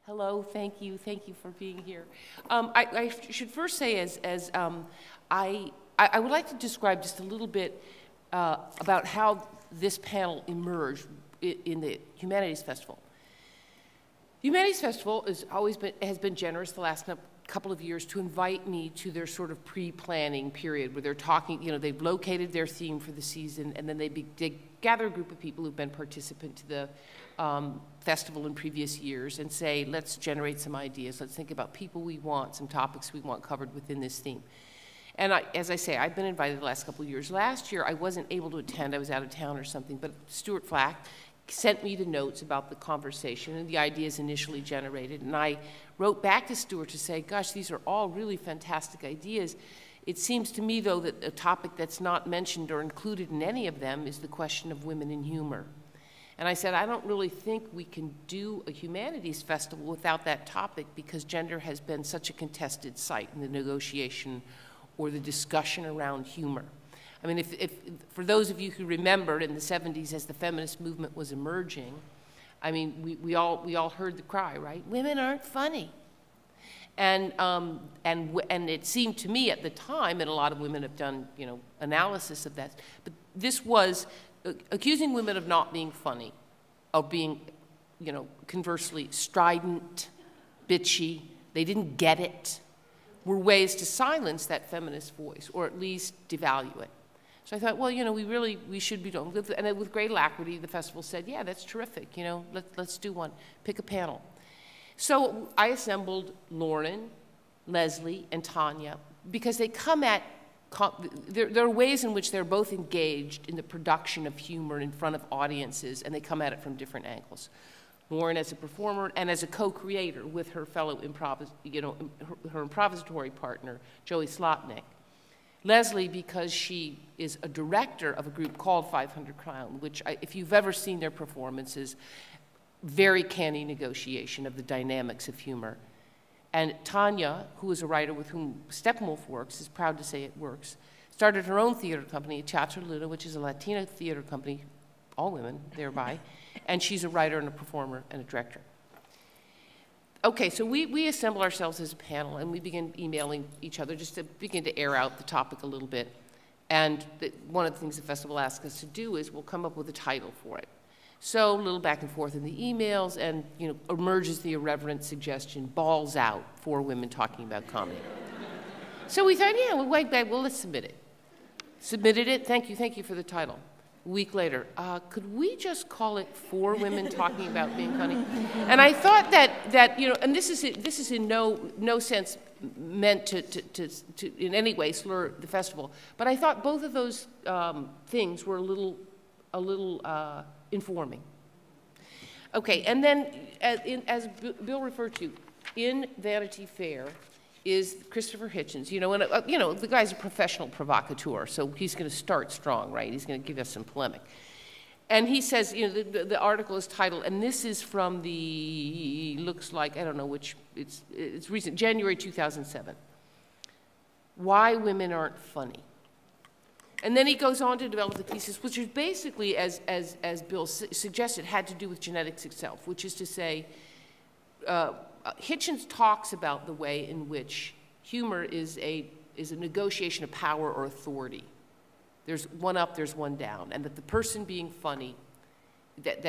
Hello, thank you for being here. I should first say, I would like to describe just a little bit about how this panel emerged in the Humanities Festival. The Humanities Festival has been generous the last couple of years to invite me to their sort of pre-planning period where they're talking, you know, they've located their theme for the season, and then they gather a group of people who've been participant to the festival in previous years and say, let's generate some ideas, let's think about people we want, some topics we want covered within this theme. And as I say, I've been invited the last couple of years. Last year, I wasn't able to attend, I was out of town or something, but Stuart Flack sent me the notes about the conversation and the ideas initially generated, and I wrote back to Stuart to say, gosh, these are all really fantastic ideas. It seems to me, though, that a topic that's not mentioned or included in any of them is the question of women in humor. And I said, I don't really think we can do a humanities festival without that topic because gender has been such a contested site in the negotiation or the discussion around humor. I mean, for those of you who remembered in the 70s as the feminist movement was emerging, I mean, we all heard the cry, right? Women aren't funny. And it seemed to me at the time, and a lot of women have done, you know, analysis of that, but this was accusing women of not being funny, of being, you know, conversely strident, bitchy, they didn't get it, were ways to silence that feminist voice, or at least devalue it. So I thought, well, you know, we should be doing, and with great alacrity, the festival said, yeah, that's terrific, you know, let's do one, pick a panel. So I assembled Lauren, Leslie, and Tanya, because they come at, there are ways in which they're both engaged in the production of humor in front of audiences, and they come at it from different angles. Lauren as a performer and as a co-creator with her fellow her improvisatory partner, Joey Slotnick. Leslie, because she is a director of a group called 500 Crown, which, if you've ever seen their performances, very canny negotiation of the dynamics of humor. And Tanya, who is a writer with whom Steppenwolf works, is proud to say it works, started her own theater company, Teatro Luna, which is a Latina theater company, all women thereby, and she's a writer and a performer and a director. Okay, so we assemble ourselves as a panel, and we begin emailing each other just to begin to air out the topic a little bit. And one of the things the festival asks us to do is we'll come up with a title for it. So a little back and forth in the emails, and you know, emerges the irreverent suggestion, balls out, 4 women talking about comedy. So we thought, yeah, well, let's submit it. Submitted it, thank you for the title. A week later, could we just call it 4 women talking about being funny? And I thought that you know, and this is in no sense meant to in any way slur the festival, but I thought both of those things were a little informing. Okay, and then as Bill referred to, in Vanity Fair is Christopher Hitchens. You know, and you know, the guy's a professional provocateur, so he's going to start strong, right? He's going to give us some polemic. And he says, you know, the article is titled, and this is from the, looks like, I don't know which, it's recent, January 2007. Why Women Aren't Funny. And then he goes on to develop the thesis, which is basically, as Bill suggested, had to do with genetics itself, which is to say, Hitchens talks about the way in which humor is a negotiation of power or authority. There's one up, there's one down, and that the person being funny, that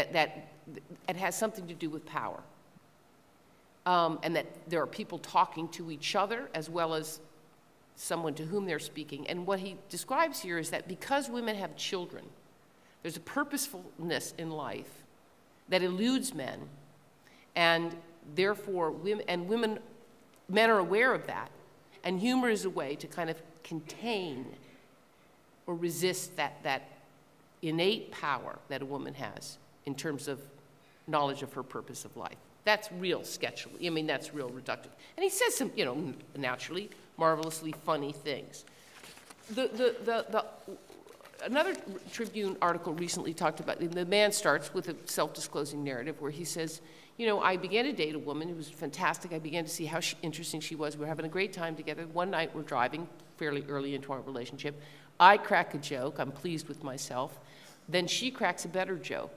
it has something to do with power. And that there are people talking to each other as well as someone to whom they're speaking. And what he describes here is that because women have children, there's a purposefulness in life that eludes men, and therefore men are aware of that, and humor is a way to kind of contain or resist that innate power that a woman has in terms of knowledge of her purpose of life. That's real sketchily, I mean, that's real reductive. And he says some, you know, naturally, marvelously funny things. Another Tribune article recently talked about, the man starts with a self-disclosing narrative where he says, you know, I began to date a woman who was fantastic. I began to see how interesting she was. We were having a great time together. One night we're driving fairly early into our relationship. I crack a joke. I'm pleased with myself. Then she cracks a better joke.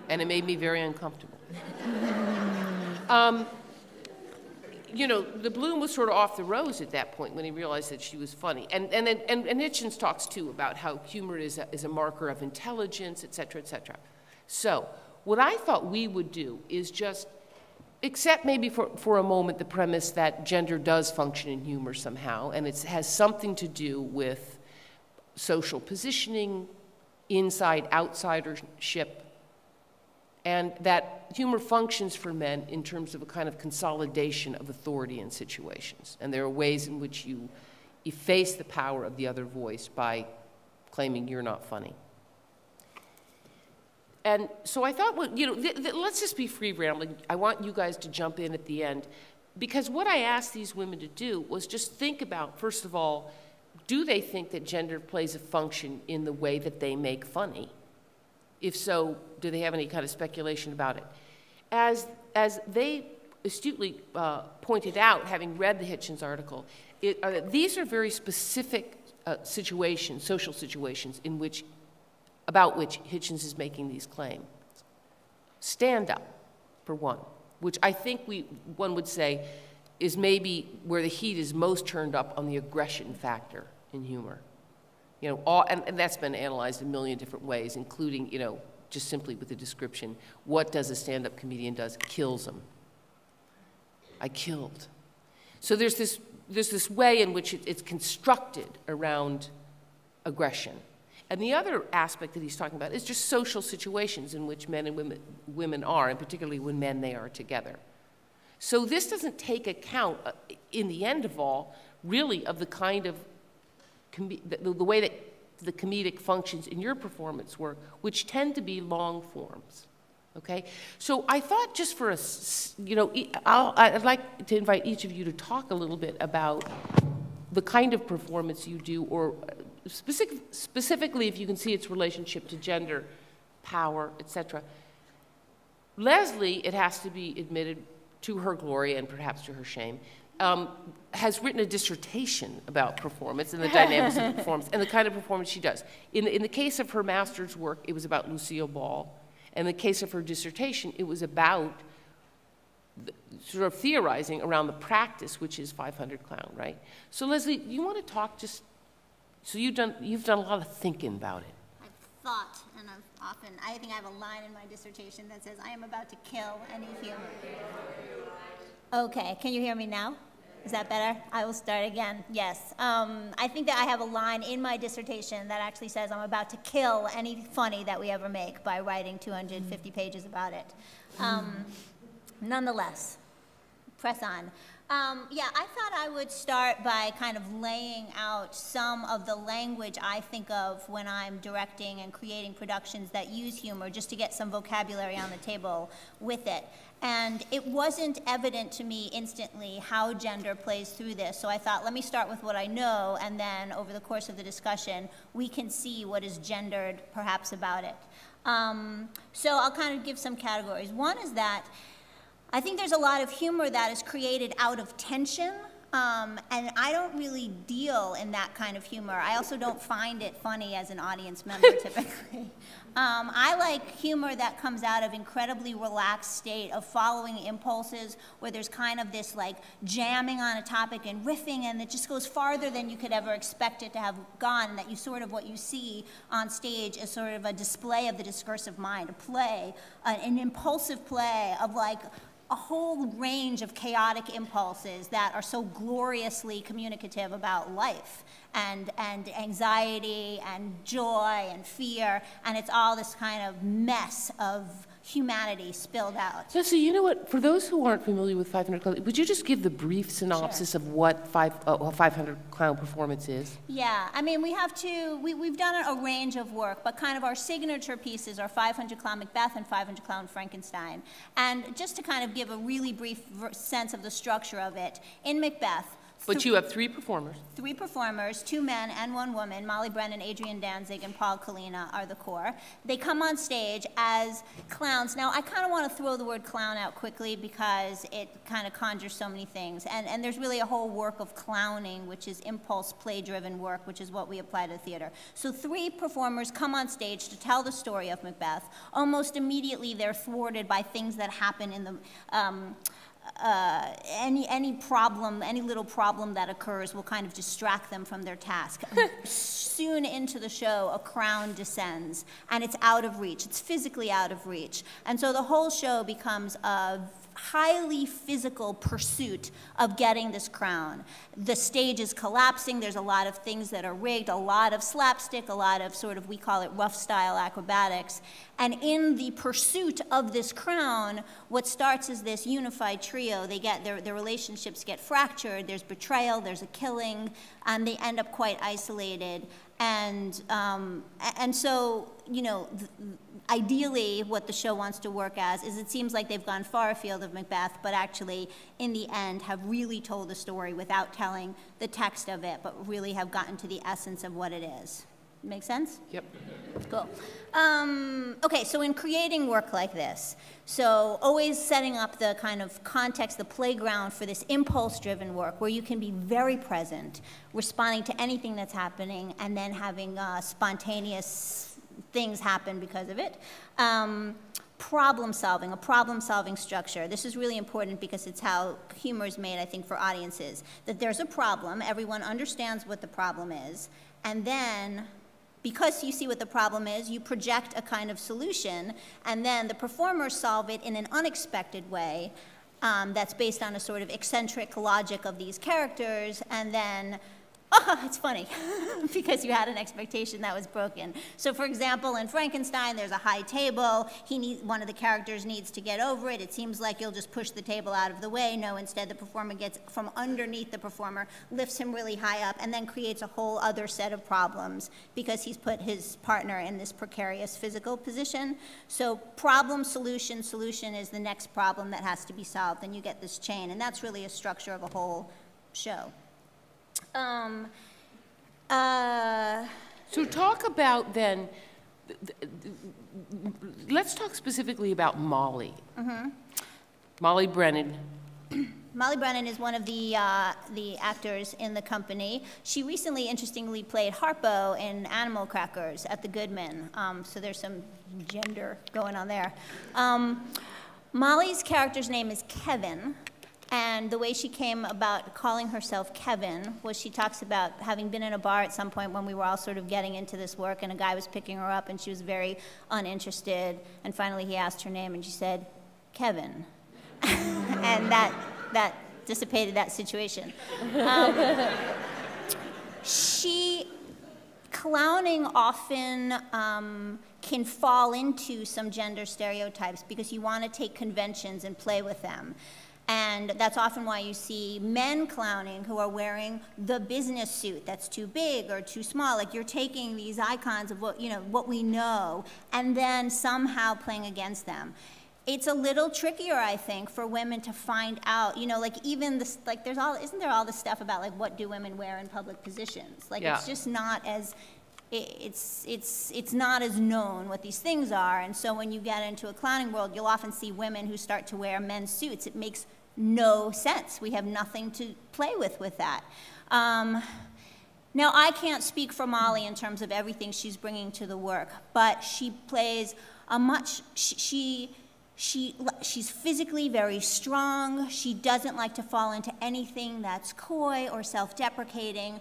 And it made me very uncomfortable. You know, the bloom was sort of off the rose at that point when he realized that she was funny. And Hitchens talks, too, about how humor is a marker of intelligence, et cetera, et cetera. So what I thought we would do is just accept maybe for a moment the premise that gender does function in humor somehow, and it has something to do with social positioning, inside-outsidership, and that humor functions for men in terms of a kind of consolidation of authority in situations. And there are ways in which you efface the power of the other voice by claiming you're not funny. And so I thought, well, you know, let's just be free rambling. I want you guys to jump in at the end, because what I asked these women to do was just think about, first of all, do they think that gender plays a function in the way that they make funny? If so, do they have any kind of speculation about it? As they astutely pointed out, having read the Hitchens article, these are very specific situations, social situations, about which Hitchens is making these claims. Stand up, for one, which I think one would say is maybe where the heat is most turned up on the aggression factor in humor. You know, and that's been analyzed a million different ways, including, you know, just simply with the description, what does a stand-up comedian does? Kills them. I killed. So there's this way in which it's constructed around aggression. And the other aspect that he's talking about is just social situations in which men and women are, and particularly when they are together. So this doesn't take account, in the end of all, really of the kind of the way that the comedic functions in your performance work, which tend to be long forms, okay? So I thought just for you know, I'd like to invite each of you to talk a little bit about the kind of performance you do, or specifically if you can see its relationship to gender, power, etc. Leslie, it has to be admitted, to her glory and perhaps to her shame, has written a dissertation about performance and the dynamics of performance and the kind of performance she does. In the case of her master's work, it was about Lucille Ball. In the case of her dissertation, it was about sort of theorizing around the practice, which is 500 Clown, right? So Leslie, you want to talk just, so you've done a lot of thinking about it. I've thought, and I think I have a line in my dissertation that says, I am about to kill any human. Okay, can you hear me now? Is that better? I will start again. Yes. I think that I have a line in my dissertation that actually says I'm about to kill any funny that we ever make by writing 250 pages about it. Nonetheless, press on. Yeah, I thought I would start by kind of laying out some of the language I think of when I'm directing and creating productions that use humor, just to get some vocabulary on the table with it. And it wasn't evident to me instantly how gender plays through this, so I thought, let me start with what I know, and then over the course of the discussion, we can see what is gendered perhaps about it. So I'll kind of give some categories. One is that I think there's a lot of humor that is created out of tension, and I don't really deal in that kind of humor. I also don't find it funny as an audience member, typically. I like humor that comes out of incredibly relaxed state of following impulses, where there's kind of this like jamming on a topic and riffing, and it just goes farther than you could ever expect it to have gone, and that you sort of, what you see on stage is sort of a display of the discursive mind, a play, an impulsive play of like a whole range of chaotic impulses that are so gloriously communicative about life and anxiety and joy and fear, and it's all this kind of mess of humanity spilled out. So you know what, for those who aren't familiar with 500 Clown, would you just give the brief synopsis Sure. of what 500 Clown performance is? Yeah, I mean, we've done a range of work, but kind of our signature pieces are 500 Clown Macbeth and 500 Clown Frankenstein. And just to kind of give a really brief sense of the structure of it, in Macbeth, But you have 3 performers. 3 performers, 2 men and 1 woman. Molly Brennan, Adrienne Danzig, and Paul Kalina are the core. They come on stage as clowns. Now, I kind of want to throw the word clown out quickly because it kind of conjures so many things. And there's really a whole work of clowning, which is impulse play-driven work, which is what we apply to the theater. So 3 performers come on stage to tell the story of Macbeth. Almost immediately, they're thwarted by things that happen in the... any problem, any little problem that occurs will kind of distract them from their task. Soon into the show, a crown descends, and it's out of reach. It's physically out of reach. And so the whole show becomes a highly physical pursuit of getting this crown. The stage is collapsing. There's a lot of things that are rigged, a lot of slapstick, a lot of sort of, we call it rough style acrobatics. And in the pursuit of this crown, what starts as this unified trio, they get their relationships get fractured, there's betrayal, there's a killing, and they end up quite isolated. And so, you know, ideally what the show wants to work as is it seems like they've gone far afield of Macbeth, but actually in the end have really told the story without telling the text of it, but really have gotten to the essence of what it is. Make sense? Yep. Cool. Okay, so in creating work like this, so always setting up the kind of context, the playground for this impulse-driven work where you can be very present, responding to anything that's happening, and then having spontaneous things happen because of it. Problem solving, a problem-solving structure. This is really important because it's how humor is made, I think, for audiences. That there's a problem, everyone understands what the problem is, and then because you see what the problem is, you project a kind of solution, and then the performers solve it in an unexpected way that's based on a sort of eccentric logic of these characters, and then, oh, it's funny, because you had an expectation that was broken. So for example, in Frankenstein, there's a high table. One of the characters needs to get over it. It seems like you'll just push the table out of the way. No, instead the performer gets from underneath the performer, lifts him really high up, and then creates a whole other set of problems because he's put his partner in this precarious physical position. So problem, solution, solution is the next problem that has to be solved, and you get this chain, and that's really a structure of a whole show. So talk about then, let's talk specifically about Molly. Mm-hmm. Molly Brennan. Molly Brennan is one of the actors in the company. She recently, interestingly, played Harpo in Animal Crackers at the Goodman, so there's some gender going on there. Molly's character's name is Kevin. And the way she came about calling herself Kevin was she talks about having been in a bar at some point when we were all sort of getting into this work, and a guy was picking her up, and she was very uninterested. And finally he asked her name, and she said, Kevin. And that dissipated that situation. Clowning often can fall into some gender stereotypes because you want to take conventions and play with them. And that's often why you see men clowning who are wearing the business suit that's too big or too small. Like you're taking these icons of what, you know, what we know and then somehow playing against them. It's a little trickier, I think, for women to find out, you know, like even this, like there's all, isn't there all this stuff about like what do women wear in public positions? Like yeah. It's just not as, it's not as known what these things are. And so when you get into a clowning world, you'll often see women who start to wear men's suits. It makes no sense. We have nothing to play with that. Now, I can't speak for Molly in terms of everything she's bringing to the work, but she plays a much, she's physically very strong. She doesn't like to fall into anything that's coy or self-deprecating.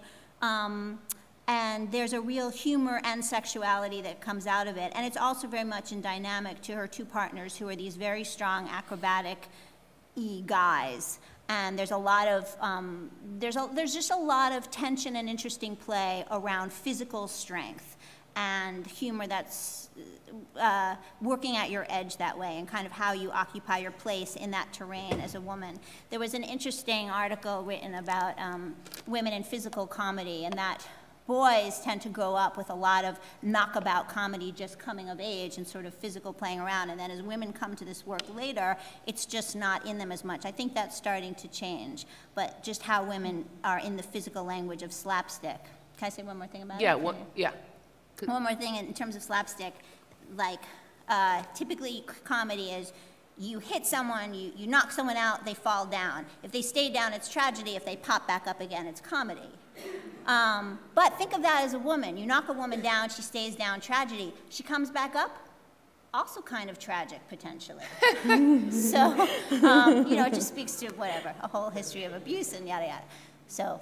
And there's a real humor and sexuality that comes out of it. And it's also very much in dynamic to her 2 partners who are these very strong acrobatic-y guys. And there's a lot of, there's just a lot of tension and interesting play around physical strength and humor that's working at your edge that way and kind of how you occupy your place in that terrain as a woman. There was an interesting article written about women in physical comedy, and that boys tend to grow up with a lot of knockabout comedy, just coming of age and sort of physical playing around, and then as women come to this work later, it's just not in them as much. I think that's starting to change, but just how women are in the physical language of slapstick. Can I say one more thing about it? Yeah. One more thing in terms of slapstick, like typically comedy is you hit someone, you knock someone out, they fall down. If they stay down, it's tragedy. If they pop back up again, it's comedy. But think of that as a woman. You knock a woman down, she stays down, tragedy. She comes back up, also kind of tragic, potentially. So, it just speaks to whatever, a whole history of abuse and yada yada. So.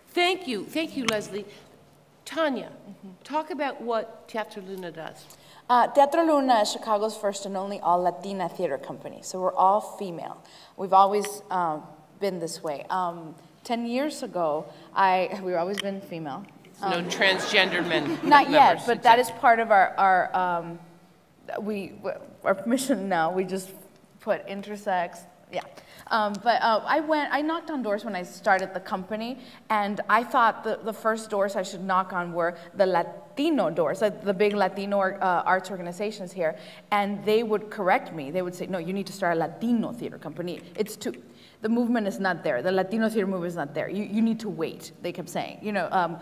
Thank you, Leslie. Tanya, talk about what Teatro Luna does. Teatro Luna is Chicago's first and only all-Latina theater company, so we're all female. We've always been this way. 10 years ago, we've always been female. No transgender men. Not yet, but that is part of our mission now. We just put intersex, yeah. I knocked on doors when I started the company, and I thought the first doors I should knock on were the Latino doors, like the big Latino arts organizations here, and they would correct me. They would say, no, you need to start a Latino theater company. The movement is not there. The Latino theater movement is not there. You need to wait, they kept saying, to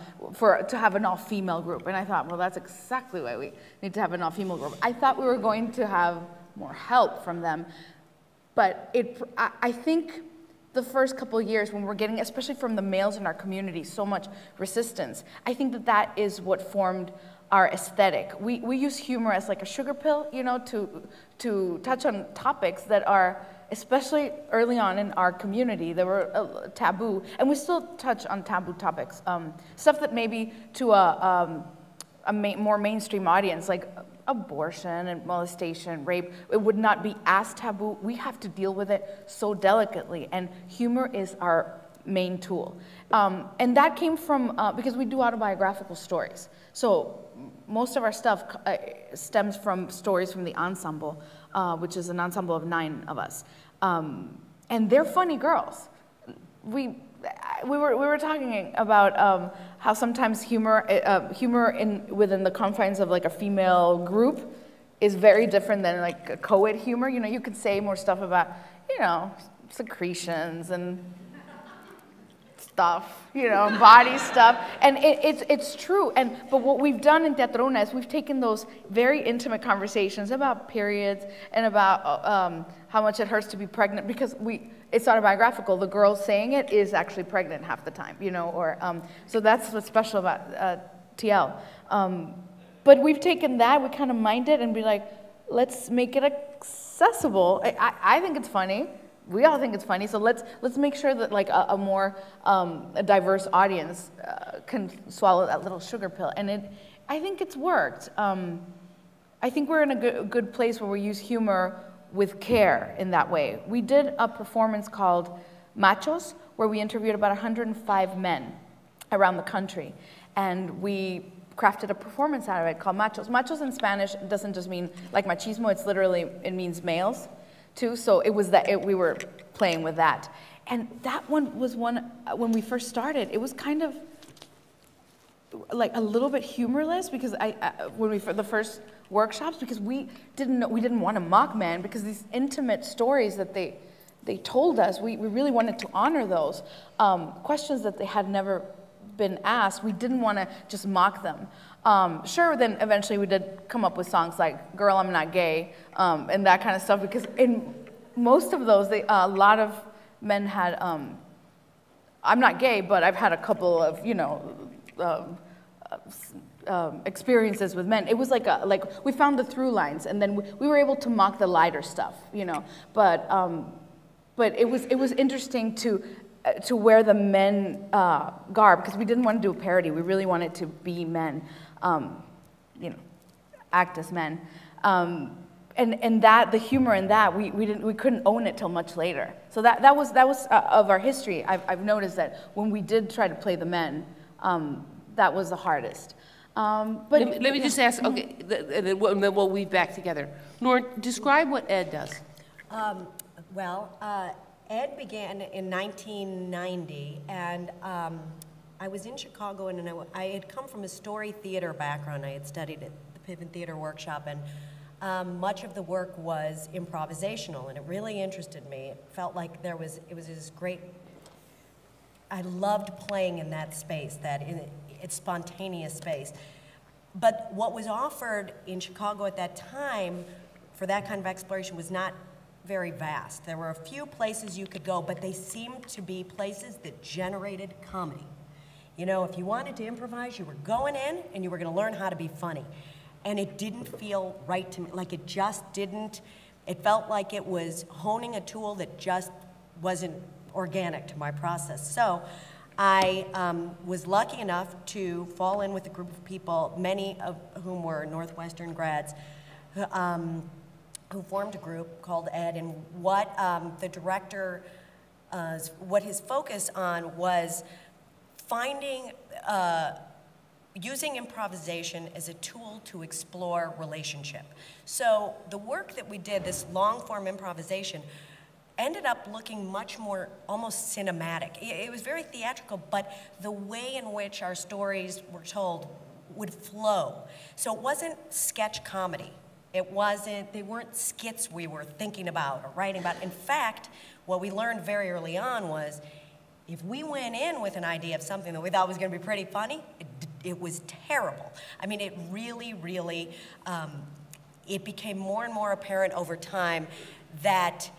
have an all-female group. And I thought, well, that's exactly why we need to have an all-female group. I thought we were going to have more help from them. But I think the first couple of years when we're getting, especially from the males in our community, so much resistance, I think that is what formed our aesthetic. We use humor as like a sugar pill, to touch on topics that are, especially early on in our community, they were taboo, and we still touch on taboo topics. Stuff that maybe to a more mainstream audience, like abortion and molestation, rape, it would not be as taboo. We have to deal with it so delicately, and humor is our main tool. And that came from, because we do autobiographical stories. So most of our stuff stems from stories from the ensemble, which is an ensemble of 9 of us. And they're funny girls. We were talking about how sometimes humor within the confines of like a female group is very different than like a co-ed humor. You could say more stuff about, secretions and stuff, body stuff, and it's true. But what we've done in Teatro Luna is we've taken those very intimate conversations about periods and about how much it hurts to be pregnant, because it's autobiographical. The girl saying it is actually pregnant half the time, so that's what's special about TL. But we've taken that, we kind of mined it and be like, let's make it accessible. I think it's funny. We all think it's funny, so let's make sure that like a more a diverse audience can swallow that little sugar pill, and I think it's worked. I think we're in a good place where we use humor with care in that way. We did a performance called Machos, where we interviewed about 105 men around the country, and we crafted a performance out of it called Machos. Machos in Spanish doesn't just mean like machismo; it means males too. So it was that we were playing with that, and that one was one when we first started. It was kind of like a little bit humorless, because the first workshops, because we didn't want to mock men, because these intimate stories that they told us, we really wanted to honor those questions that they had never been asked. We didn't want to just mock them. Sure, then eventually we did come up with songs like "Girl, I'm Not Gay" and that kind of stuff, because in most of those, a lot of men had, I'm not gay, but I've had a couple of, experiences with men. It was like we found the through lines, and then we were able to mock the lighter stuff, But it was interesting to wear the men garb, because we didn't want to do a parody. We really wanted to be men, act as men, and that the humor in that we couldn't own it till much later. So that was of our history. I've noticed that when we did try to play the men, that was the hardest. But let me just ask. Okay, then we'll weave back together. Lauren, describe what Ed does. Ed began in 1990, and I was in Chicago, and I had come from a story theater background. I had studied at the Piven Theater Workshop, and much of the work was improvisational, and it really interested me. It felt like it was this great, I loved playing in that space, it's spontaneous space. But what was offered in Chicago at that time for that kind of exploration was not very vast. There were a few places you could go, but they seemed to be places that generated comedy. You know, if you wanted to improvise, you were going in and you were going to learn how to be funny. And it didn't feel right to me, like it just didn't. It felt like it was honing a tool that just wasn't organic to my process. So I was lucky enough to fall in with a group of people, many of whom were Northwestern grads, who formed a group called Ed, and what the director, what his focus on was finding, using improvisation as a tool to explore relationship. So the work that we did, this long-form improvisation, ended up looking much more almost cinematic. It was very theatrical, but the way in which our stories were told would flow. So it wasn't sketch comedy. They weren't skits we were thinking about or writing about. In fact, what we learned very early on was if we went in with an idea of something that we thought was going to be pretty funny, it was terrible. I mean, it really, really, it became more and more apparent over time that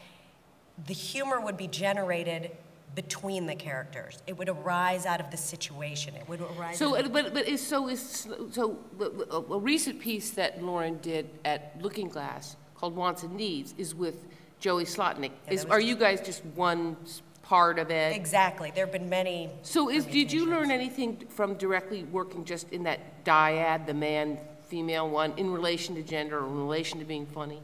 the humor would be generated between the characters. It would arise out of the situation. It would arise. So, a recent piece that Lauren did at Looking Glass called Wants and Needs is with Joey Slotnick. Yeah, are you guys just one part of it? Exactly. There have been many. So, did you learn anything from directly working just in that dyad, the man-female one, in relation to gender or in relation to being funny?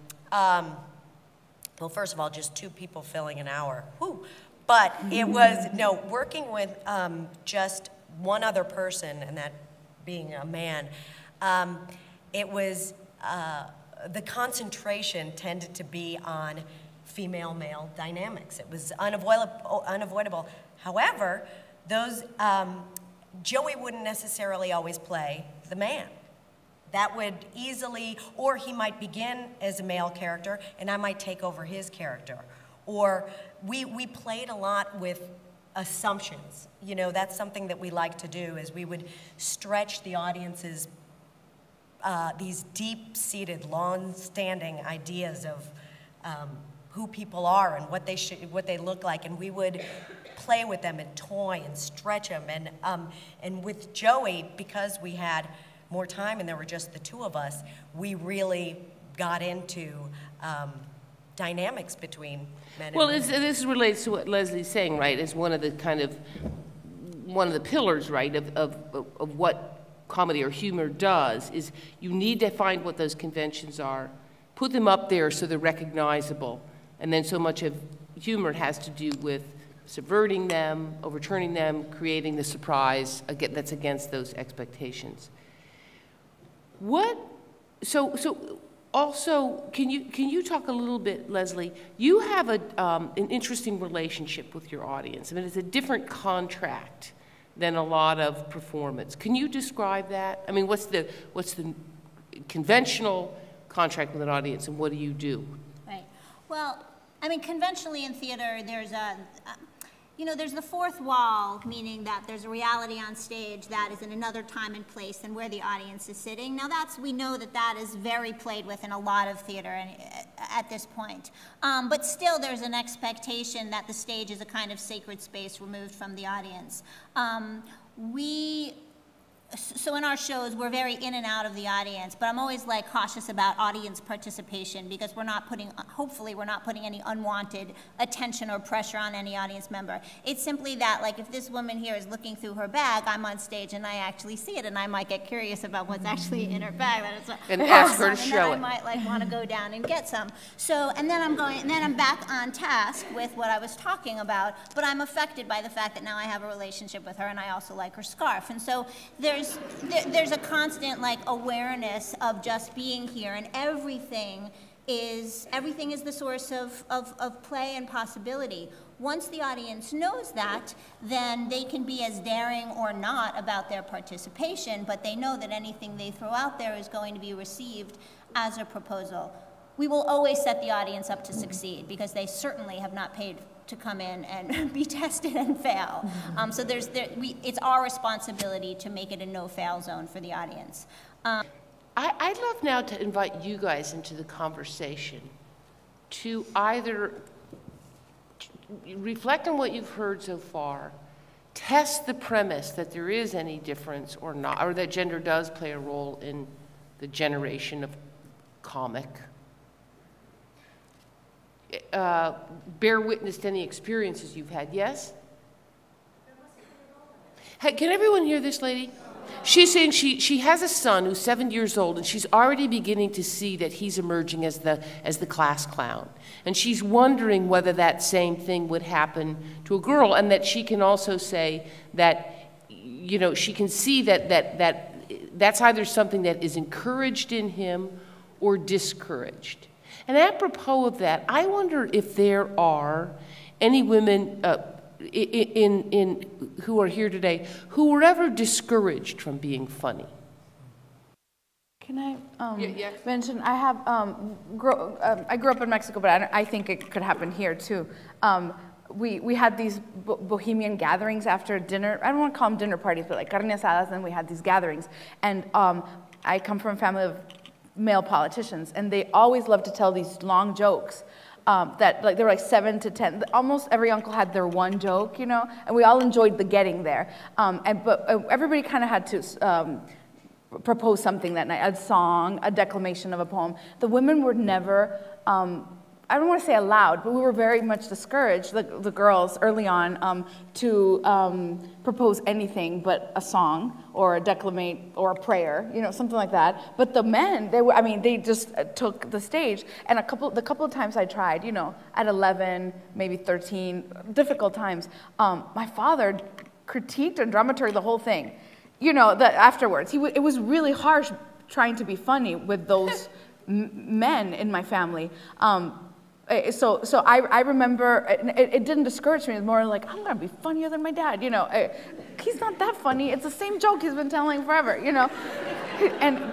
Well, first of all, just two people filling an hour. Whew. But it was, no, working with just one other person, and that being a man, it was, the concentration tended to be on female-male dynamics. It was unavoidable. However, those, Joey wouldn't necessarily always play the man. That would easily, or he might begin as a male character, and I might take over his character. Or we played a lot with assumptions. You know, that's something that we like to do, is we would stretch the audience's, these deep-seated, long-standing ideas of who people are and what they look like, and we would play with them and toy and stretch them. And with Joey, because we had more time and there were just the two of us, we really got into dynamics between men and women. Well, this relates to what Leslie's saying, right, as one of the pillars, right, of what comedy or humor does, is you need to find what those conventions are, put them up there so they're recognizable, and then so much of humor has to do with subverting them, overturning them, creating the surprise that's against those expectations. Also, can you talk a little bit, Leslie? You have an interesting relationship with your audience. I mean, it's a different contract than a lot of performance. Can you describe that? I mean, what's the conventional contract with an audience, and what do you do? Right. Well, I mean, conventionally in theater, there's there's the fourth wall, meaning that there's a reality on stage that is in another time and place than where the audience is sitting. Now we know that is very played with in a lot of theater at this point. But still there's an expectation that the stage is a kind of sacred space removed from the audience. So in our shows, we're very in and out of the audience, but I'm always like cautious about audience participation, because hopefully we're not putting any unwanted attention or pressure on any audience member. It's simply that, like, if this woman here is looking through her bag, I'm on stage and I actually see it, and I might get curious about what's actually in her bag. And ask her to show it. And then I might like want to go down and get some. So, and then I'm back on task with what I was talking about, but I'm affected by the fact that now I have a relationship with her, and I also like her scarf. And so there's a constant like awareness of just being here, and everything is everything is the source of play and possibility. Once the audience knows that, then they can be as daring or not about their participation, but they know that anything they throw out there is going to be received as a proposal. We will always set the audience up to succeed because they certainly have not paid to come in and be tested and fail. So it's our responsibility to make it a no-fail zone for the audience. I'd love now to invite you guys into the conversation to either reflect on what you've heard so far, test the premise that there is any difference or not, or that gender does play a role in the generation of comic. Bear witness to any experiences you've had. Yes? Hey, can everyone hear this lady? She's saying she has a son who's 7 years old, and she's already beginning to see that he's emerging as the class clown. And she's wondering whether that same thing would happen to a girl, and that she can also say that, you know, she can see that's either something that is encouraged in him or discouraged. And apropos of that, I wonder if there are any women who are here today who were ever discouraged from being funny. Can I mention, I have, I grew up in Mexico, but I think it could happen here too. We had these bohemian gatherings after dinner. I don't want to call them dinner parties, but like carne asadas, and we had these gatherings. And I come from a family of male politicians, and they always loved to tell these long jokes. That like there were like 7 to 10. Almost every uncle had their one joke, you know, and we all enjoyed the getting there. But everybody kind of had to propose something that night: a song, a declamation of a poem. The women were never. I don't want to say allowed, but we were very much discouraged, the girls, early on, to propose anything but a song or a declamate or a prayer, you know, something like that. But the men, they just took the stage. And the couple of times I tried, you know, at 11, maybe 13, difficult times, my father critiqued and dramaturged the whole thing. You know, afterwards, it was really harsh trying to be funny with those men in my family. So I remember, it didn't discourage me. It was more like, I'm going to be funnier than my dad, you know. He's not that funny. It's the same joke he's been telling forever, you know.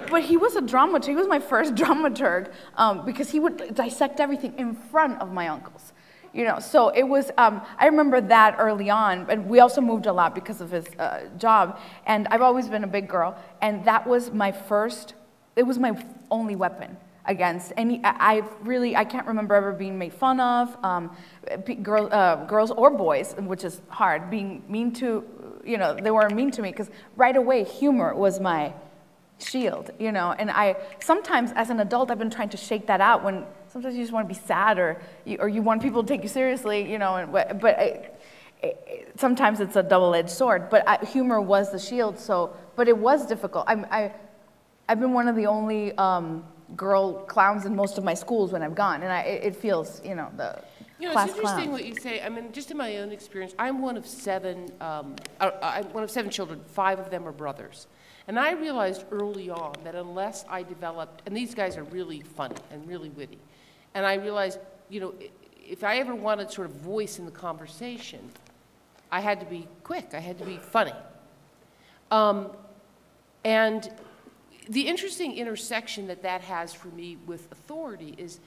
But he was a dramaturg. He was my first dramaturg because he would dissect everything in front of my uncles, you know. So it was, I remember that early on. And we also moved a lot because of his job. And I've always been a big girl. And that was my only weapon against any. I can't remember ever being made fun of, girls or boys, which is hard, being mean to, you know, they weren't mean to me, because right away humor was my shield, you know. And sometimes as an adult I've been trying to shake that out, when sometimes you just want to be sad, or you want people to take you seriously, you know. But sometimes it's a double-edged sword. But humor was the shield. But it was difficult. I've been one of the only girl clowns in most of my schools when I've gone, and it feels, you know, the class it's interesting clown. what you say. I mean, just in my own experience, I'm one of 7. I'm one of 7 children. 5 of them are brothers, and I realized early on that unless I developed, and these guys are really funny and really witty, and I realized, you know, if I ever wanted sort of voice in the conversation, I had to be quick. I had to be funny, and the interesting intersection that has for me with authority is,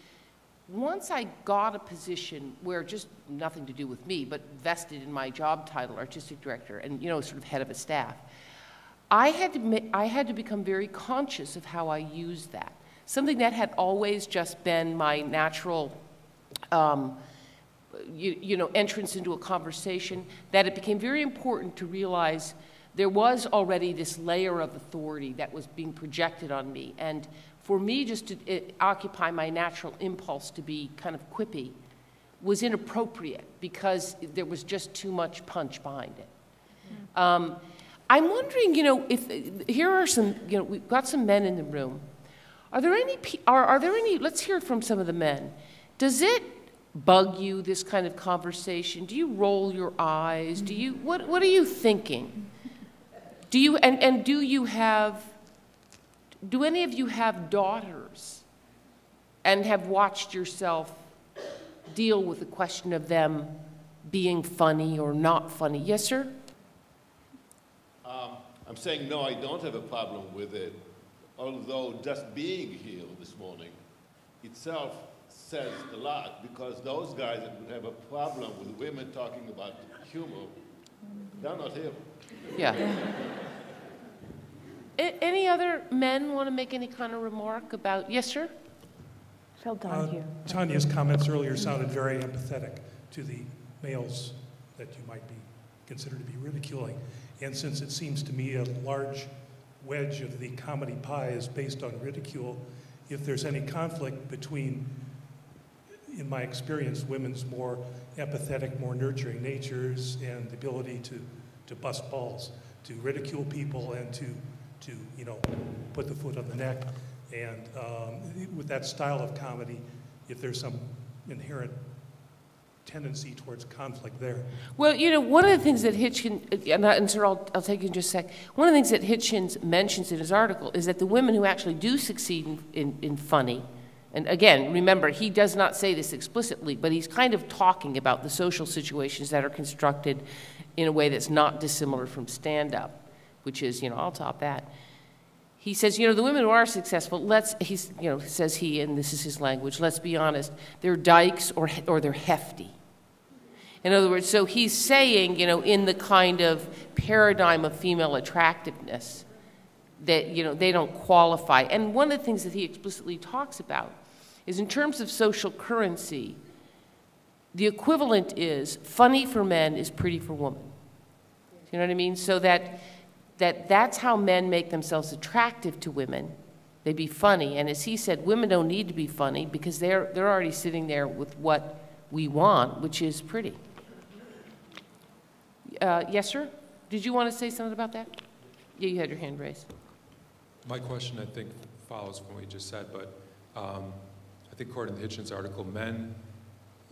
once I got a position where just nothing to do with me, but vested in my job title, artistic director, and, you know, sort of head of a staff, I had to become very conscious of how I used that. Something that had always just been my natural, you know, entrance into a conversation, that it became very important to realize there was already this layer of authority that was being projected on me. And for me just to occupy my natural impulse to be kind of quippy was inappropriate, because there was just too much punch behind it. I'm wondering, you know, if here are some, you know, we've got some men in the room. Are there any, let's hear from some of the men. Does it bug you, this kind of conversation? Do you roll your eyes? What are you thinking? Do you, do any of you have daughters? and have watched yourself deal with the question of them being funny or not funny. Yes, sir? I'm saying no, I don't have a problem with it, although just being here this morning itself says a lot, because those guys that would have a problem with women talking about humor, they're not him. Yeah. Any other men want to make any kind of remark about, yes, sir? Phil Donahue. Tanya's comments earlier sounded very empathetic to the males that you might be considered to be ridiculing. And since it seems to me a large wedge of the comedy pie is based on ridicule, if there's any conflict between, in my experience, women's more empathetic, more nurturing natures and the ability to bust balls, to ridicule people and to you know, put the foot on the neck. And with that style of comedy, if there's some inherent tendency towards conflict there. Well, you know, one of the things that Hitchens, and sir, I'll take you in just a sec. One of the things that Hitchens mentions in his article is that the women who actually do succeed in funny, and again, remember, he does not say this explicitly, but he's kind of talking about the social situations that are constructed in a way that's not dissimilar from stand-up, which is, you know, I'll top that. He says, you know, the women who are successful, says he, and this is his language, let's be honest, they're dykes or they're hefty. In other words, so he's saying, you know, in the kind of paradigm of female attractiveness, that, you know, they don't qualify. And one of the things that he explicitly talks about is in terms of social currency, the equivalent is funny for men is pretty for women. You know what I mean? So that's how men make themselves attractive to women. They be funny, and as he said, women don't need to be funny because they're already sitting there with what we want, which is pretty. Yes, sir? Did you want to say something about that? Yeah, you had your hand raised. My question, I think, follows from what you just said, but I think according to Hitchens' article, men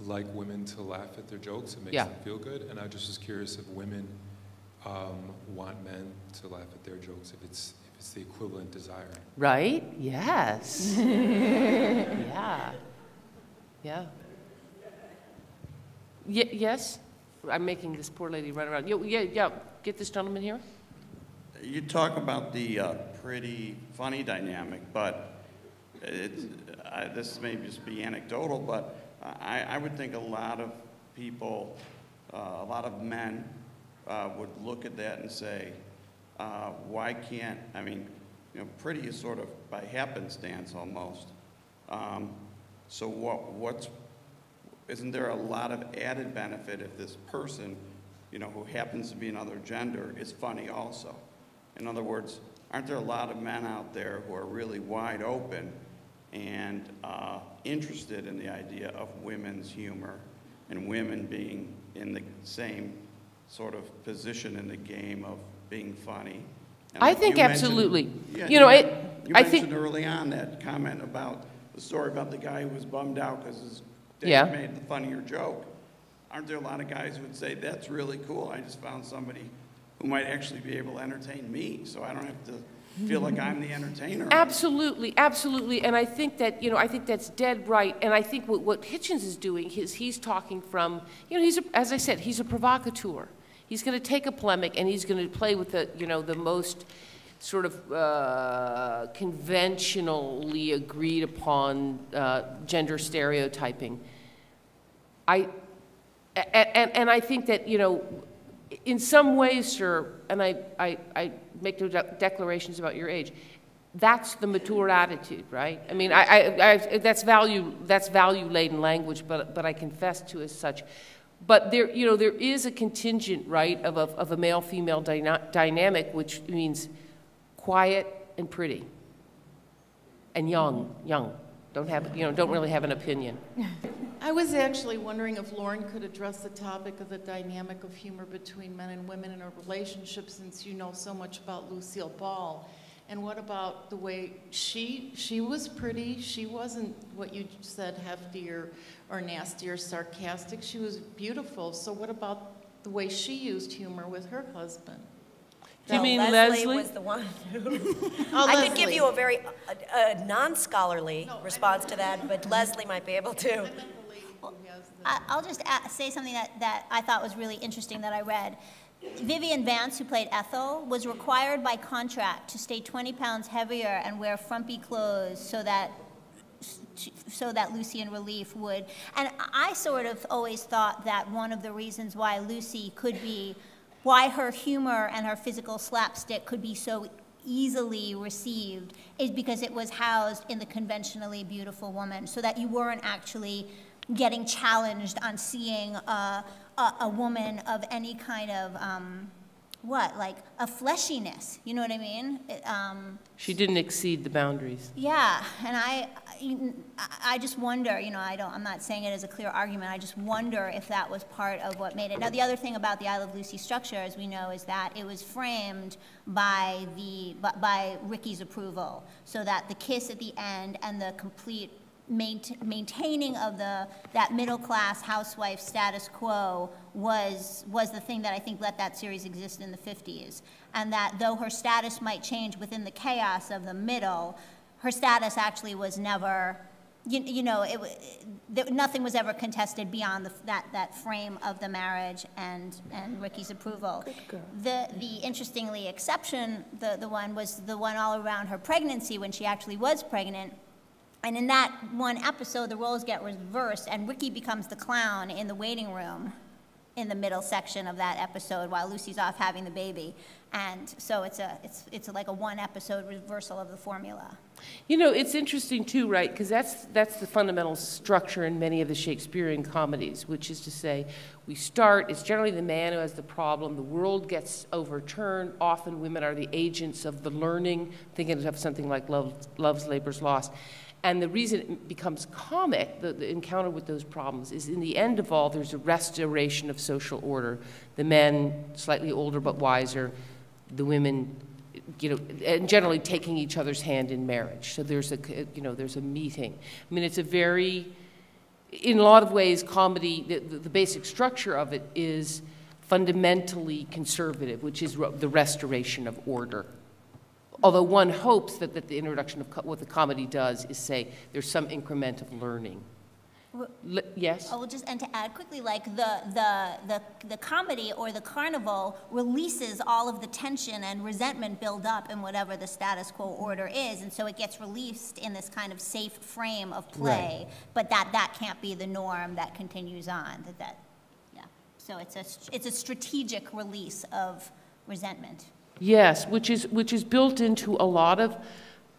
like women to laugh at their jokes. It makes them feel good, and I just was curious if women want men to laugh at their jokes, if it's the equivalent desire. Right? Yes. Yeah. Yeah. Yes? I'm making this poor lady run around. Yeah. Get this gentleman here. You talk about the pretty funny dynamic, but this may just be anecdotal, but I would think a lot of people, a lot of men would look at that and say, why can't, I mean, you know, pretty is sort of by happenstance almost. So isn't there a lot of added benefit if this person, you know, who happens to be another gender is funny also? In other words, aren't there a lot of men out there who are really wide open and interested in the idea of women's humor and women being in the same sort of position in the game of being funny? And I think absolutely. Yeah, you know, I think mentioned early on that comment about the story about the guy who was bummed out because his dad made the funnier joke. Aren't there a lot of guys who would say, that's really cool, I just found somebody who might actually be able to entertain me, so I don't have to feel like I'm the entertainer? Absolutely, absolutely, and I think that, you know, I think that's dead right, and I think what Hitchens is doing is he's talking from, you know, as I said, he's a provocateur. He's going to take a polemic and he's going to play with the, you know, the most sort of conventionally agreed upon gender stereotyping. And I think that, you know, in some ways, sir, and I make no declarations about your age, that's the mature attitude, right? I mean, that's value-laden language, but I confess to as such. But there, you know, there is a contingent, right, of a male-female dynamic, which means quiet and pretty, and young. Don't really have an opinion. I was actually wondering if Lauren could address the topic of the dynamic of humor between men and women in a relationship, since you know so much about Lucille Ball. And what about the way she was pretty? She wasn't what you said, hefty or nasty or sarcastic. She was beautiful. So what about the way she used humor with her husband? Do you mean Leslie Leslie? was the one who... Oh, I could give Leslie. you a very non-scholarly response to that, but Leslie might be able to. I'll just say something that I thought was really interesting that I read. Vivian Vance, who played Ethel, was required by contract to stay 20 pounds heavier and wear frumpy clothes so that Lucy in Relief would. And I sort of always thought that one of the reasons why Lucy could be, why her humor and her physical slapstick could be so easily received is because it was housed in the conventionally beautiful woman, so that you weren't actually getting challenged on seeing a woman of any kind of, like a fleshiness, you know what I mean? She didn't exceed the boundaries. Yeah, and I just wonder, I'm not saying it as a clear argument, I just wonder if that was part of what made it. Now, the other thing about the I Love Lucy structure, as we know, is that it was framed by Ricky's approval, so that the kiss at the end and the complete maintaining of that middle-class housewife status quo was the thing that I think let that series exist in the 50s. And that though her status might change within the chaos of the middle, her status actually was never, nothing was ever contested beyond that frame of the marriage and Ricky's approval. The interestingly exception, the one was the one all around her pregnancy when she actually was pregnant. And in that one episode, the roles get reversed, and Ricky becomes the clown in the waiting room in the middle section of that episode while Lucy's off having the baby. And so it's like a one episode reversal of the formula. It's interesting too, right? Because that's the fundamental structure in many of the Shakespearean comedies, which is to say, it's generally the man who has the problem, the world gets overturned, often women are the agents of the learning, thinking of something like Love's Labour's Lost. And the reason it becomes comic, the encounter with those problems, is in the end of all, there's a restoration of social order. The men, slightly older but wiser, the women, and generally taking each other's hand in marriage. So there's a meeting. I mean, it's a very, in a lot of ways, comedy, the basic structure of it is fundamentally conservative, which is the restoration of order. Although one hopes that the introduction of what the comedy does is say there's some increment of learning. Yes? Oh, and to add quickly, like the comedy or the carnival releases all of the tension and resentment build up in whatever the status quo order is, and so it gets released in this kind of safe frame of play. Right. But that can't be the norm that continues on. Yeah. So it's a strategic release of resentment. Yes, which is built into a lot of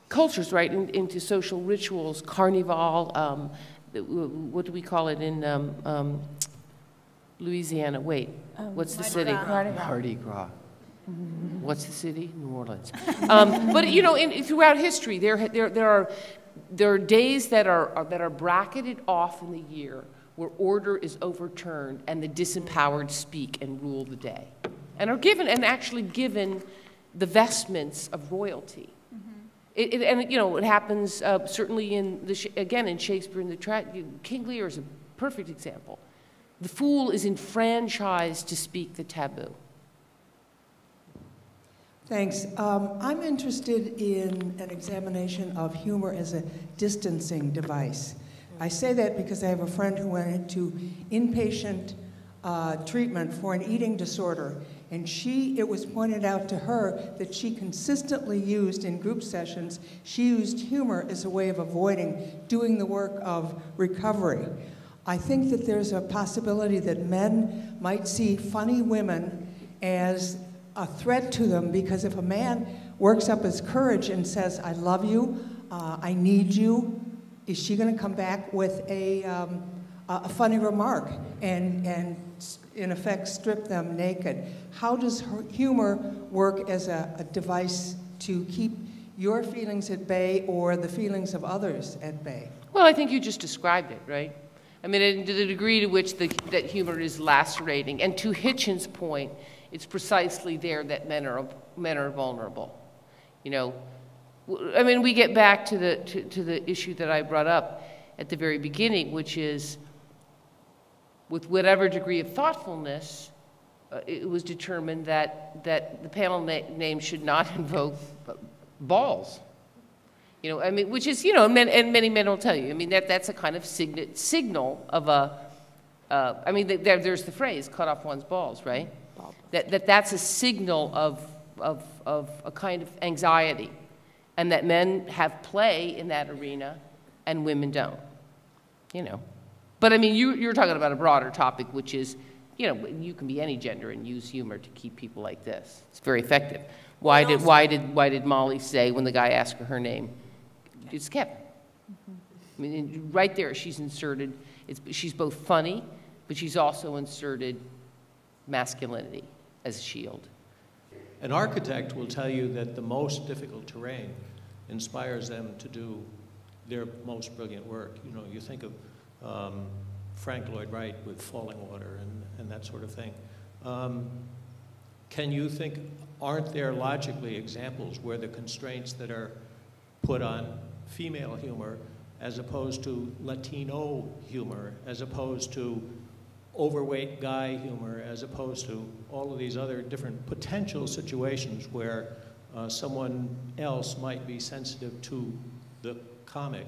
cultures, right? Into social rituals, carnival. What do we call it in Louisiana? Wait, what's the city? Mardi Gras. What's the city? New Orleans. But throughout history, there are days that are bracketed off in the year where order is overturned and the disempowered speak and rule the day. And are actually given the vestments of royalty. Mm-hmm. It happens certainly in Shakespeare in the King Lear is a perfect example. The fool is enfranchised to speak the taboo. Thanks. I'm interested in an examination of humor as a distancing device. I say that because I have a friend who went into inpatient treatment for an eating disorder. And it was pointed out to her that she consistently used in group sessions, she used humor as a way of avoiding doing the work of recovery. I think that there's a possibility that men might see funny women as a threat to them, because if a man works up his courage and says, I love you, I need you, is she gonna come back with a funny remark and in effect strip them naked? How does humor work as a device to keep your feelings at bay or the feelings of others at bay? Well, I think you just described it, right? I mean, to the degree to which that humor is lacerating, and to Hitchens' point, it's precisely there that men are vulnerable. I mean, we get back to the issue that I brought up at the very beginning, which is, with whatever degree of thoughtfulness, it was determined that the panel name should not invoke balls. You know, I mean, which is, you know, and many men will tell you, I mean, that's a kind of signal of a, I mean, there's the phrase, cut off one's balls, right? That's a signal of a kind of anxiety, and that men have play in that arena and women don't, you know. But I mean, you're talking about a broader topic, which is, you know, you can be any gender and use humor to keep people like this. It's very effective. Why did Molly say when the guy asked her name, it's Kevin? I mean, right there, she's inserted. She's both funny, but she's also inserted masculinity as a shield. An architect will tell you that the most difficult terrain inspires them to do their most brilliant work. You know, you think of Frank Lloyd Wright with Falling Water and that sort of thing. Can you think, aren't there logically examples where the constraints that are put on female humor as opposed to Latino humor, as opposed to overweight guy humor, as opposed to all of these other different potential situations where someone else might be sensitive to the comic,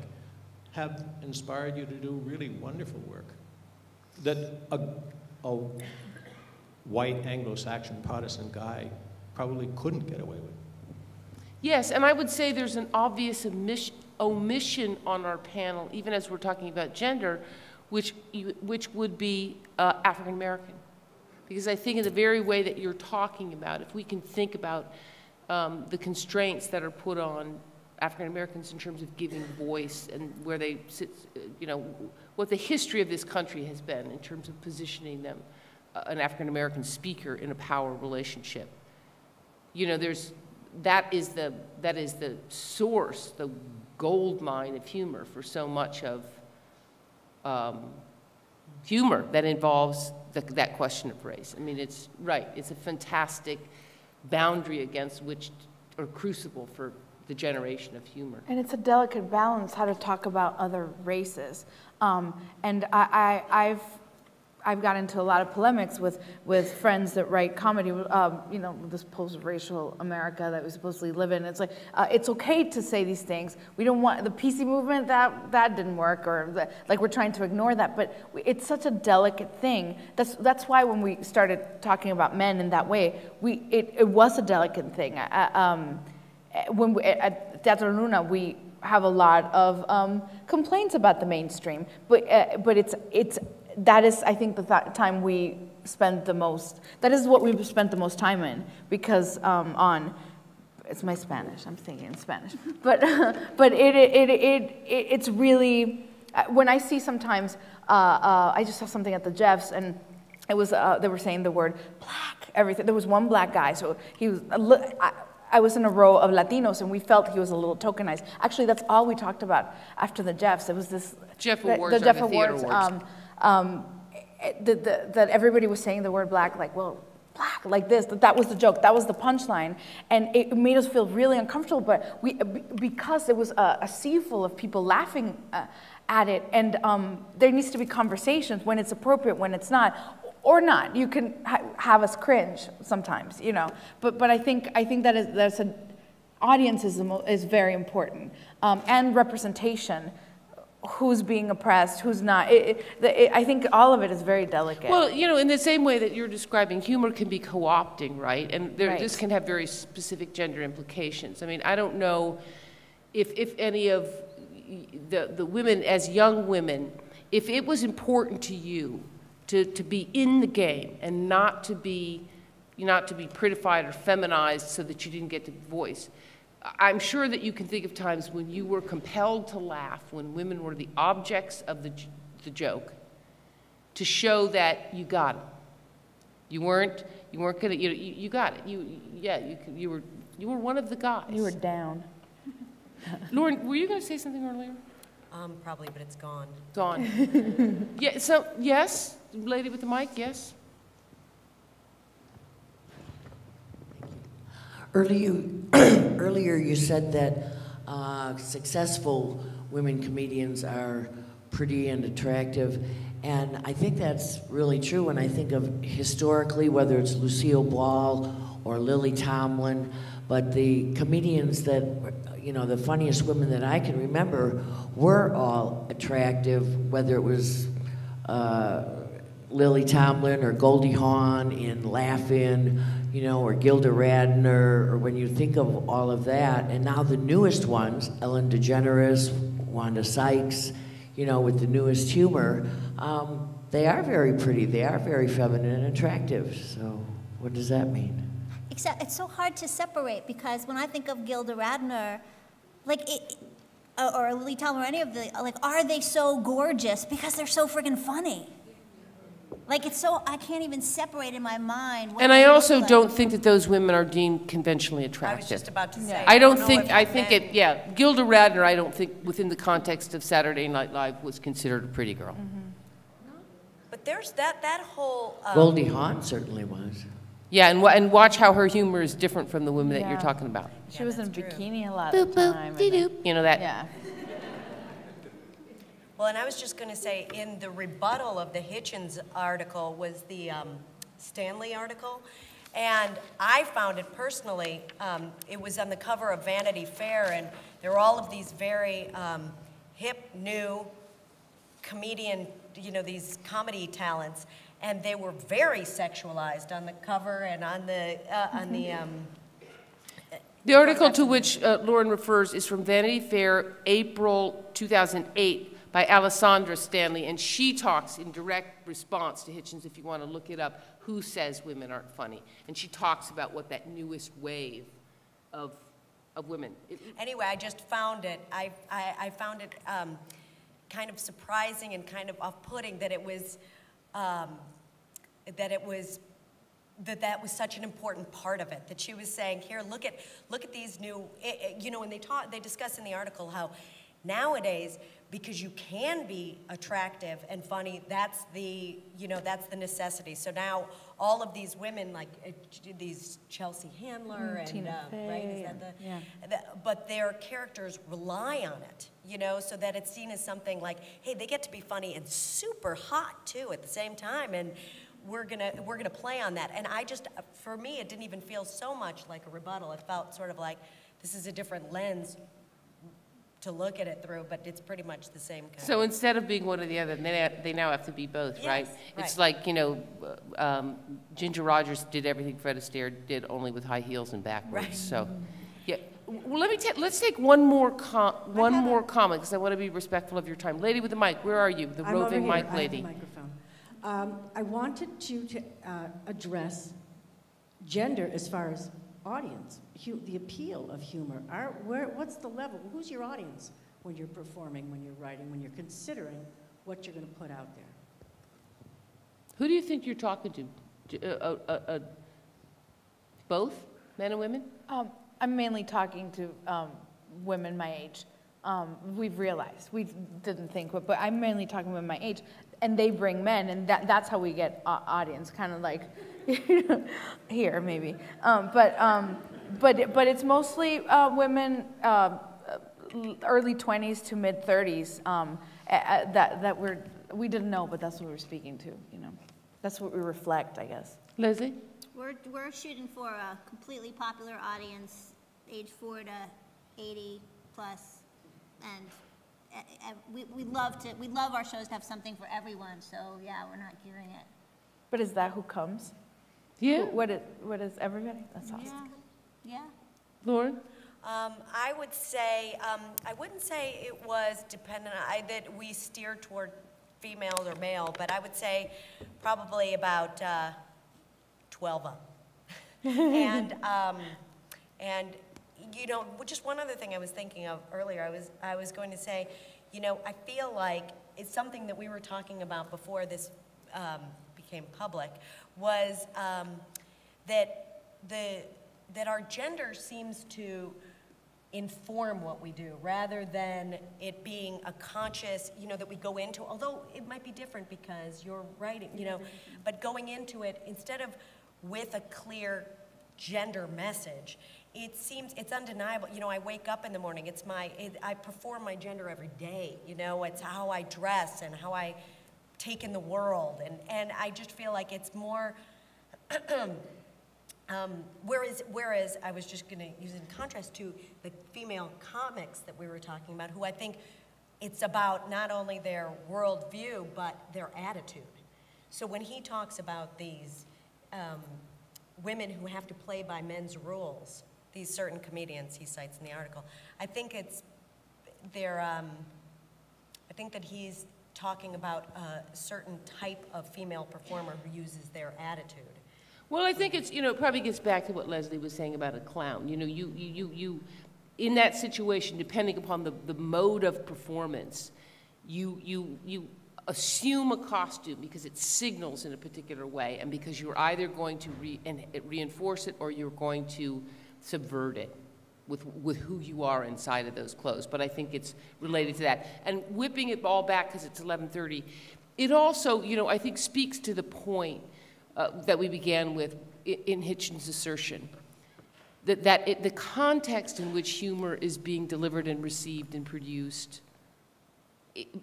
have inspired you to do really wonderful work that a white Anglo-Saxon Protestant guy probably couldn't get away with? Yes, and I would say there's an obvious omission on our panel, even as we're talking about gender, which would be African American. Because I think in the very way that you're talking about, if we can think about the constraints that are put on African Americans in terms of giving voice and where they sit, you know, what the history of this country has been in terms of positioning them, an African American speaker in a power relationship. You know, that is the source, the gold mine of humor for so much of humor that involves that question of race. I mean, it's right. It's a fantastic boundary against which, or crucible for the generation of humor. And it's a delicate balance how to talk about other races. And I've got into a lot of polemics with friends that write comedy, you know, this post-racial America that we supposedly live in. It's like, it's okay to say these things. We don't want, the PC movement, that didn't work, or like we're trying to ignore that, but it's such a delicate thing. That's why when we started talking about men in that way, it was a delicate thing. When at Teatro Luna, we have a lot of complaints about the mainstream, but that is, I think, the time we spend the most. That is what we've spent the most time in, because it's my Spanish. I'm thinking in Spanish, but it's really, when I see sometimes, I just saw something at the Jeffs, and it was they were saying the word black, everything. There was one black guy, so he was. I was in a row of Latinos, and we felt he was a little tokenized. Actually, that's all we talked about after the Jeffs. It was this Jeff Awards, the Jeff Awards. That everybody was saying the word black, like, well, black, like this. That was the joke. That was the punchline, and it made us feel really uncomfortable. But because it was a sea full of people laughing at it, and there needs to be conversations when it's appropriate, when it's not. Or not. You can have us cringe sometimes, you know. But I think that's an audience is very important, and representation. Who's being oppressed? Who's not? I think all of it is very delicate. Well, you know, in the same way that you're describing, humor can be co-opting, right? And this can have very specific gender implications. I mean, I don't know if any of the women, as young women, if it was important to you to be in the game and not to be prettified or feminized so that you didn't get to voice. I'm sure that you can think of times when you were compelled to laugh, when women were the objects of the joke, to show that you got it. You weren't gonna, you got it. You were one of the guys. You were down. Lauren, were you going to say something earlier? Probably, but it's gone. Gone. Yeah. So yes, lady with the mic. Yes. Earlier you said that successful women comedians are pretty and attractive. And I think that's really true when I think of historically, whether it's Lucille Ball or Lily Tomlin, but the comedians that, you know, the funniest women that I can remember were all attractive, whether it was Lily Tomlin or Goldie Hawn in Laugh-In, you know, or Gilda Radner, or when you think of all of that. And now the newest ones, Ellen DeGeneres, Wanda Sykes, you know, with the newest humor, they are very pretty, they are very feminine and attractive. So what does that mean? Except it's so hard to separate, because when I think of Gilda Radner, like or Lily Tomlin or any of the, like, are they so gorgeous because they're so friggin' funny? Like, it's so, I can't even separate in my mind. And I also don't think that those women are deemed conventionally attractive. I was just about to say. I don't think, I think it, yeah, Gilda Radner, I don't think within the context of Saturday Night Live was considered a pretty girl. But there's that whole... Goldie Hawn certainly was. Yeah, and watch how her humor is different from the women that you're talking about. She was in bikini a lot of the time. You know that? Yeah. Well, and I was just going to say, in the rebuttal of the Hitchens article was the Stanley article, and I found it personally, it was on the cover of Vanity Fair, and there were all of these very hip, new comedian, you know, these comedy talents, and they were very sexualized on the cover and on the The article to which Lauren refers is from Vanity Fair, April 2008, by Alessandra Stanley, and she talks in direct response to Hitchens, if you want to look it up, who says women aren't funny. And she talks about what that newest wave of women. Anyway, I just found it, I found it kind of surprising and kind of off-putting that it was, that was such an important part of it, that she was saying, here, look at these new, you know, and they discuss in the article how nowadays, because you can be attractive and funny, that's the, you know, that's the necessity. So now all of these women, like these Chelsea Handler and Tina Fey, right, is that but their characters rely on it, you know, so that it's seen as something like, hey, they get to be funny and super hot too at the same time, and we're gonna play on that. And I just, for me, it didn't even feel so much like a rebuttal. It felt sort of like this is a different lens to look at it through, but it's pretty much the same kind. So instead of being one or the other, they now have to be both, Yes, right? right. It's like, you know, Ginger Rogers did everything Fred Astaire did, only with high heels and backwards. Right. So, yeah. Well, let's take one more comment, because I want to be respectful of your time. Lady with the mic, where are you? The roving mic lady. I have the microphone. I wanted you to address gender as far as audience, the appeal of humor. What's the level? Who's your audience when you're performing, when you're writing, when you're considering what you're going to put out there? Who do you think you're talking to? Both men and women? I'm mainly talking to women my age. We've realized, we didn't think, but I'm mainly talking women my age, and they bring men, and that's how we get audience, kind of like here maybe. But it's mostly women early 20s to mid 30s that we didn't know, but that's what we're speaking to. You know, that's what we reflect, I guess. Leslie? We're shooting for a completely popular audience, age 4 to 80 plus, and we love our shows to have something for everyone. So yeah, we're not gearing it. But is that who comes? Yeah. What is everybody? That's awesome. Yeah. Lauren? I would say, I wouldn't say it was dependent on, that we steer toward female or male, but I would say probably about 12 up. And you know, just one other thing I was thinking of earlier, I was going to say, you know, I feel like it's something that we were talking about before this became public, was that our gender seems to inform what we do rather than it being a conscious, you know, that we go into, although it might be different because you're writing, you know, but going into it instead of with a clear gender message, it's undeniable. You know, I wake up in the morning, I perform my gender every day. You know, it's how I dress and how I take in the world. And I just feel like it's more, whereas I was just gonna use it in contrast to the female comics that we were talking about, who I think it's about not only their worldview, but their attitude. So when he talks about these women who have to play by men's rules, these certain comedians he cites in the article, I think I think that he's talking about a certain type of female performer who uses their attitude. Well, I think it's, you know, it probably gets back to what Leslie was saying about a clown. You know, you in that situation, depending upon the mode of performance, you assume a costume because it signals in a particular way, and because you're either going to reinforce it or you're going to subvert it with who you are inside of those clothes. But I think it's related to that. And whipping it all back because it's 11:30, it also, you know, I think speaks to the point that we began with in Hitchens' assertion, that the context in which humor is being delivered and received and produced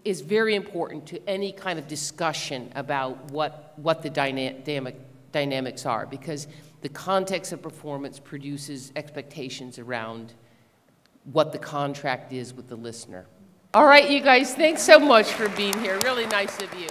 is very important to any kind of discussion about what the dynamics are, because the context of performance produces expectations around what the contract is with the listener. All right, you guys, thanks so much for being here. Really nice of you.